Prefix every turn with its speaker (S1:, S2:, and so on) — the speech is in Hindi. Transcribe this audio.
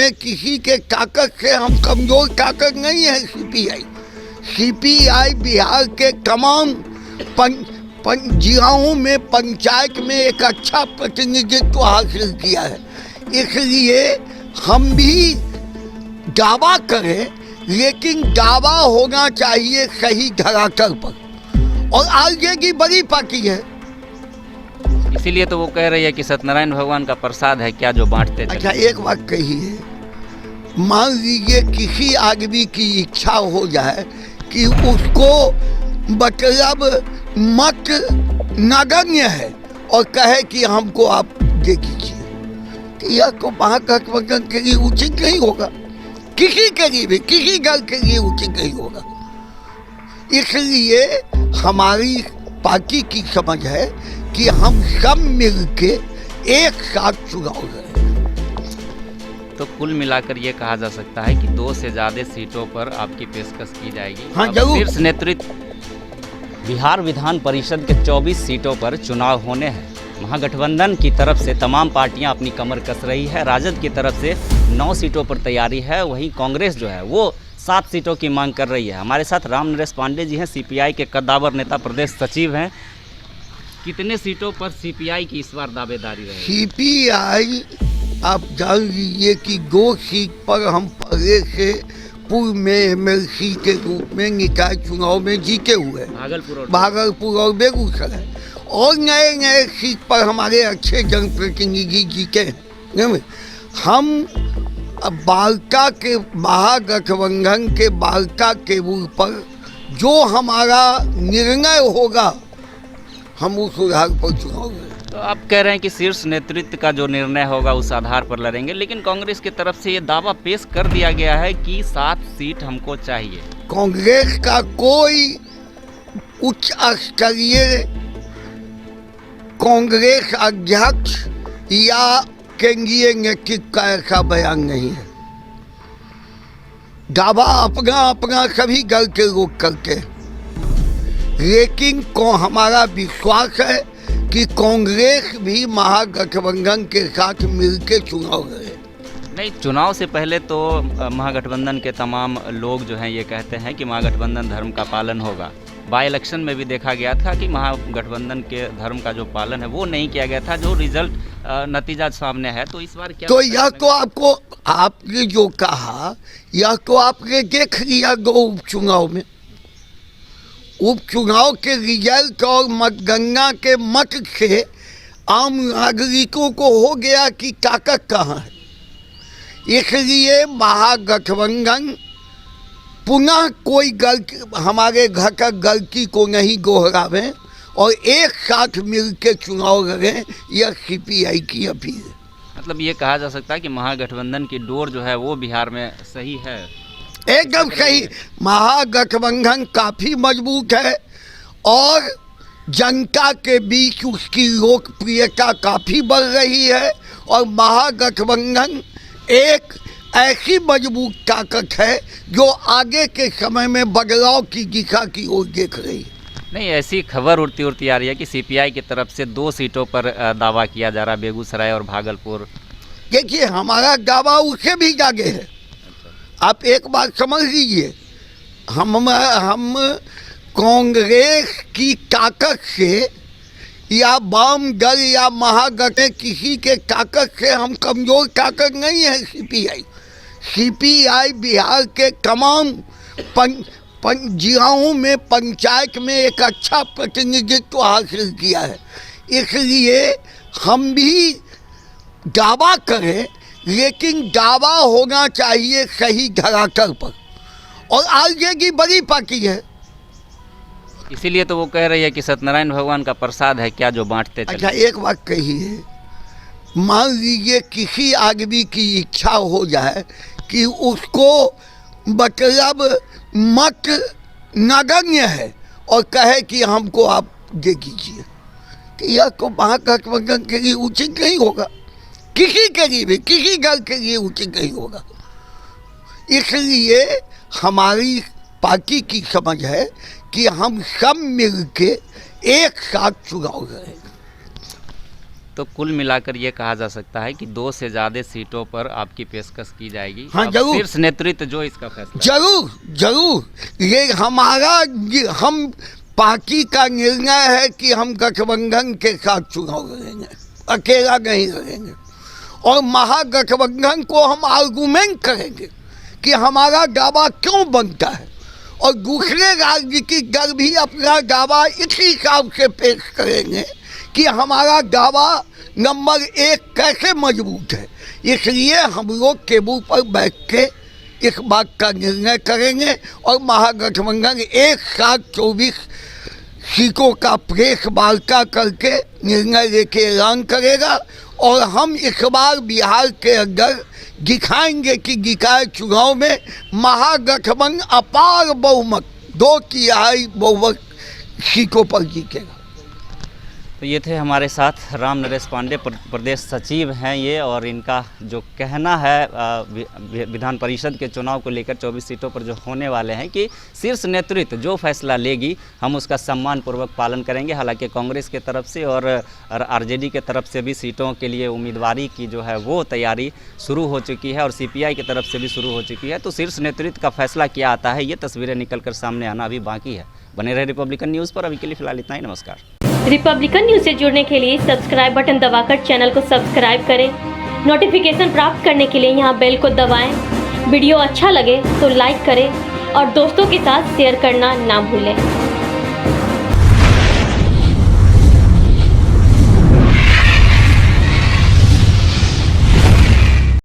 S1: में किसी के ताकत से हम कमज़ोर ताकत नहीं है। सीपीआई बिहार के तमाम जिलाओं में पंचायत में एक अच्छा प्रतिनिधित्व हासिल किया है। इसलिए हम भी दावा करें, लेकिन दावा होना चाहिए सही धरातल पर, और आगे की बड़ी पार्टी है।
S2: इसीलिए तो वो कह रही है कि सत्यनारायण भगवान का प्रसाद है क्या जो बांटते चले।
S1: अच्छा, एक बात कही है, मान लीजिए किसी आदमी की इच्छा हो जाए कि उसको मतलब मत नगण्य है और कहे कि हमको आप दे दीजिए, तो यह तो महागठबंधन के लिए उचित नहीं होगा, किसी के लिए भी, किसी दल के लिए उचित नहीं होगा। इसलिए हमारी पार्टी की समझ है कि हम सब मिल के एक साथ चुनाव लड़ें।
S2: तो कुल मिलाकर ये कहा जा सकता है कि 2 से ज़्यादा सीटों पर आपकी पेशकश की जाएगी।
S1: हाँ, जरूर।
S2: शीर्ष नेतृत्व बिहार विधान परिषद के 24 सीटों पर चुनाव होने हैं। महागठबंधन की तरफ से तमाम पार्टियां अपनी कमर कस रही है। राजद की तरफ से 9 सीटों पर तैयारी है, वहीं कांग्रेस जो है वो 7 सीटों की मांग कर रही है। हमारे साथ राम नरेश पांडे जी हैं, सीपीआई के कद्दावर नेता, प्रदेश सचिव हैं। कितने सीटों पर सीपीआई की इस बार दावेदारी रहेगी?
S1: सीपीआई, आप जान लीजिए कि 2 सीट पर हम पहले से पूर्व में एमएलसी के रूप में निकाय चुनाव में जीते हुए हैं, भागलपुर और बेगूसराय, और नए सीट पर हमारे अच्छे जनप्रतिनिधि जीते हैं। हम बालका के महागठबंधन के बालका टेबल पर जो हमारा निर्णय होगा हम उस आधार पर चुनाव लड़ेंगे।
S2: तो आप कह रहे हैं कि शीर्ष नेतृत्व का जो निर्णय होगा उस आधार पर लड़ेंगे, लेकिन कांग्रेस की तरफ से ये दावा पेश कर दिया गया है कि 7 सीट हमको चाहिए।
S1: कांग्रेस का कोई उच्च स्तरीय कांग्रेस अध्यक्ष या केंद्रीय नेतृत्व का ऐसा बयान नहीं है। दावा अपना अपना सभी दल के लोग करते हैं, लेकिन हमारा विश्वास है कि कांग्रेस भी महागठबंधन के साथ मिलकर चुनाव लड़े।
S2: नहीं, चुनाव से पहले तो महागठबंधन के तमाम लोग जो हैं ये कहते हैं कि महागठबंधन धर्म का पालन होगा। बाई इलेक्शन में भी देखा गया था कि महागठबंधन के धर्म का जो पालन है वो नहीं किया गया था, जो रिजल्ट नतीजा सामने है। तो इस बार क्या
S1: तो यह तो आपको, आपने जो कहा यह तो आपने देख लिया उपचुनाव में। उपचुनाव के रिजल्ट और मतगणना के मत से आम नागरिकों को हो गया कि ताकत कहाँ है। इसलिए महागठबंधन पुनः कोई गलती, हमारे घटक गलती को नहीं दोहरावें और एक साथ मिलकर चुनाव लड़ें, यह सीपीआई की अपील है।
S2: मतलब ये कहा जा सकता है कि महागठबंधन की डोर जो है वो बिहार में सही है।
S1: एकदम सही। महागठबंधन काफ़ी मजबूत है और जनता के बीच उसकी लोकप्रियता काफ़ी बढ़ रही है, और महागठबंधन एक ऐसी मजबूत ताकत है जो आगे के समय में बदलाव की दिशा की ओर देख रही है।
S2: नहीं, ऐसी खबर उड़ती आ रही है कि सीपीआई की तरफ से 2 सीटों पर दावा किया जा रहा है, बेगूसराय और भागलपुर।
S1: देखिए, हमारा दावा उससे भी आगे है। आप एक बात समझ लीजिए, हम कांग्रेस की ताकत से या वाम दल या महागठबंधन किसी के ताकत से हम कमज़ोर ताकत नहीं है। सीपीआई बिहार के तमाम जिलाओं में पंचायत में एक अच्छा प्रतिनिधित्व हासिल किया है। इसलिए हम भी दावा करें, लेकिन दावा होना चाहिए सही धरातल पर, और आगे की बड़ी पार्टी है।
S2: इसीलिए तो वो कह रही है कि सत्यनारायण भगवान का प्रसाद है क्या जो बांटते चले।
S1: अच्छा, एक बात कही है, मान लीजिए किसी आदमी की इच्छा हो जाए कि उसको मतलब मत नगण्य है और कहे कि हमको आप दे दीजिए, तो यह तो महागठबंधन के लिए उचित नहीं होगा, किसी के लिए भी, किसी दल के लिए उचित नहीं होगा। इसलिए हमारी पार्टी की समझ है कि हम सब मिल के एक साथ चुनाव लड़ेंगे।
S2: तो कुल मिलाकर ये कहा जा सकता है कि 2 से ज़्यादा सीटों पर आपकी पेशकश की जाएगी।
S1: हाँ,
S2: अब
S1: जरूर।
S2: शीर्ष नेतृत्व जो इसका फैसला
S1: जरूर जरूर ये हम पार्टी का निर्णय है कि हम गठबंधन के साथ चुनाव लड़ेंगे, अकेला नहीं लड़ेंगे। और महागठबंधन को हम आर्गूमेंट करेंगे कि हमारा दावा क्यों बनता है, और दूसरे राजनीतिक दल भी अपना दावा इसी हिसाब से पेश करेंगे कि हमारा दावा नंबर 1 कैसे मजबूत है। इसलिए हम लोग टेबल पर बैठ के इस बात का निर्णय करेंगे और महागठबंधन एक साथ 24 सीटों का प्रेस वार्ता करके निर्णय लेके ऐलान करेगा। और हम इस बार बिहार के अंदर दिखाएंगे कि निकाय चुनाव में महागठबंधन अपार बहुमत 2 तिहाई बहुमत सीटों पर जीतेगा।
S2: तो ये थे हमारे साथ राम नरेश पांडे, प्रदेश सचिव हैं ये, और इनका जो कहना है विधान परिषद के चुनाव को लेकर 24 सीटों पर जो होने वाले हैं कि शीर्ष नेतृत्व जो फैसला लेगी हम उसका सम्मानपूर्वक पालन करेंगे। हालांकि कांग्रेस के तरफ से और आरजेडी के तरफ से भी सीटों के लिए उम्मीदवारी की जो है वो तैयारी शुरू हो चुकी है और सीपीआई की तरफ से भी शुरू हो चुकी है। तो शीर्ष नेतृत्व का फैसला क्या आता है, ये तस्वीरें निकल कर सामने आना अभी बाकी है। बने रहे रिपब्लिकन न्यूज़ पर। अभी के लिए फिलहाल इतना ही। नमस्कार।
S3: रिपब्लिकन न्यूज से जुड़ने के लिए सब्सक्राइब बटन दबाकर चैनल को सब्सक्राइब करें। नोटिफिकेशन प्राप्त करने के लिए यहाँ बेल को दबाएं। वीडियो अच्छा लगे तो लाइक करें और दोस्तों के साथ शेयर करना ना भूलें।